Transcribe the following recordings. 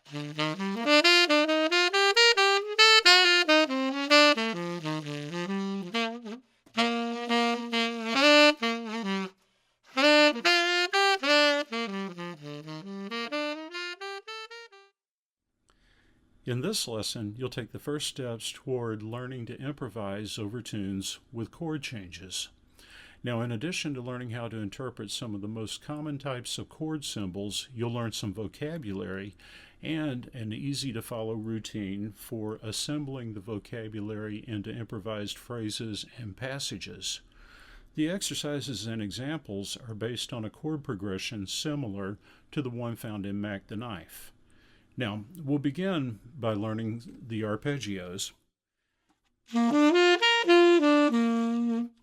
In this lesson, you'll take the first steps toward learning to improvise over tunes with chord changes. Now, in addition to learning how to interpret some of the most common types of chord symbols, you'll learn some vocabulary and an easy-to-follow routine for assembling the vocabulary into improvised phrases and passages. The exercises and examples are based on a chord progression similar to the one found in Mac the Knife. Now, we'll begin by learning the arpeggios.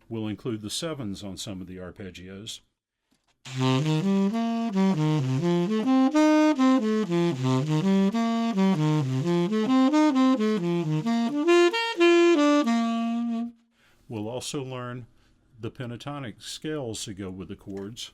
We'll include the sevens on some of the arpeggios. We'll also learn the pentatonic scales that go with the chords.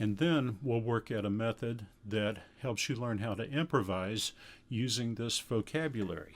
And then we'll work at a method that helps you learn how to improvise using this vocabulary.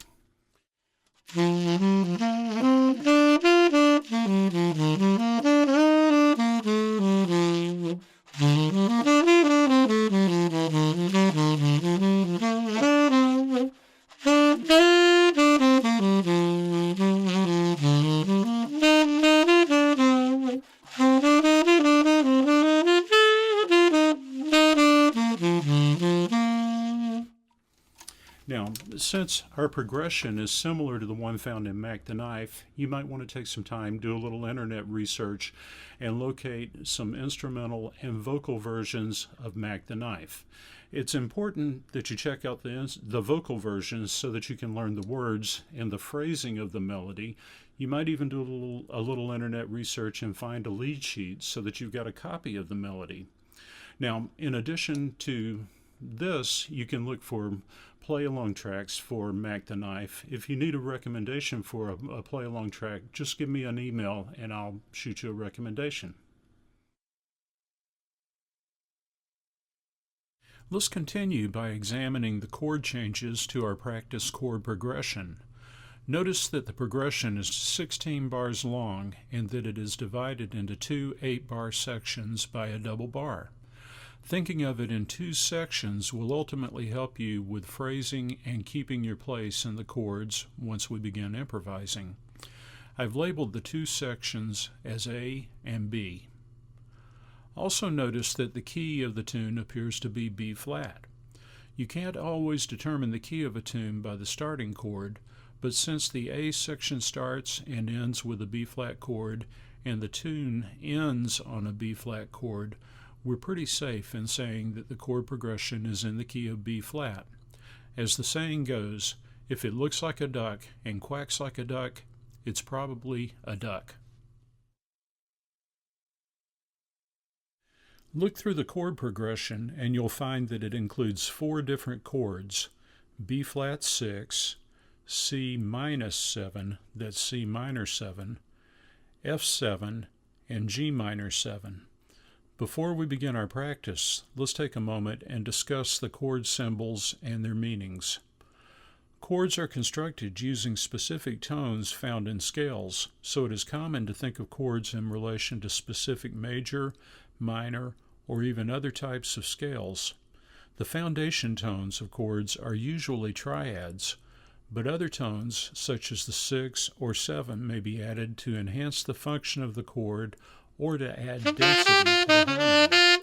Now, since our progression is similar to the one found in Mac the Knife, you might want to take some time, do a little internet research, and locate some instrumental and vocal versions of Mac the Knife. It's important that you check out the vocal versions so that you can learn the words and the phrasing of the melody. You might even do a little internet research and find a lead sheet so that you've got a copy of the melody. Now, in addition to this, you can look for play-along tracks for Mac the Knife. If you need a recommendation for a play-along track, just give me an email and I'll shoot you a recommendation. Let's continue by examining the chord changes to our practice chord progression. Notice that the progression is 16 bars long and that it is divided into two 8-bar sections by a double bar. Thinking of it in two sections will ultimately help you with phrasing and keeping your place in the chords once we begin improvising. I've labeled the two sections as A and B. Also notice that the key of the tune appears to be B flat. You can't always determine the key of a tune by the starting chord, but since the A section starts and ends with a B flat chord and the tune ends on a B flat chord, we're pretty safe in saying that the chord progression is in the key of B flat. As the saying goes, if it looks like a duck and quacks like a duck, it's probably a duck. Look through the chord progression and you'll find that it includes 4 different chords: B flat 6, C minus 7, that's C minor 7, F7, and G minor 7. Before we begin our practice, let's take a moment and discuss the chord symbols and their meanings. Chords are constructed using specific tones found in scales, so it is common to think of chords in relation to specific major, minor, or even other types of scales. The foundation tones of chords are usually triads, but other tones, such as the 6 or 7, may be added to enhance the function of the chord or to add density to the harmony.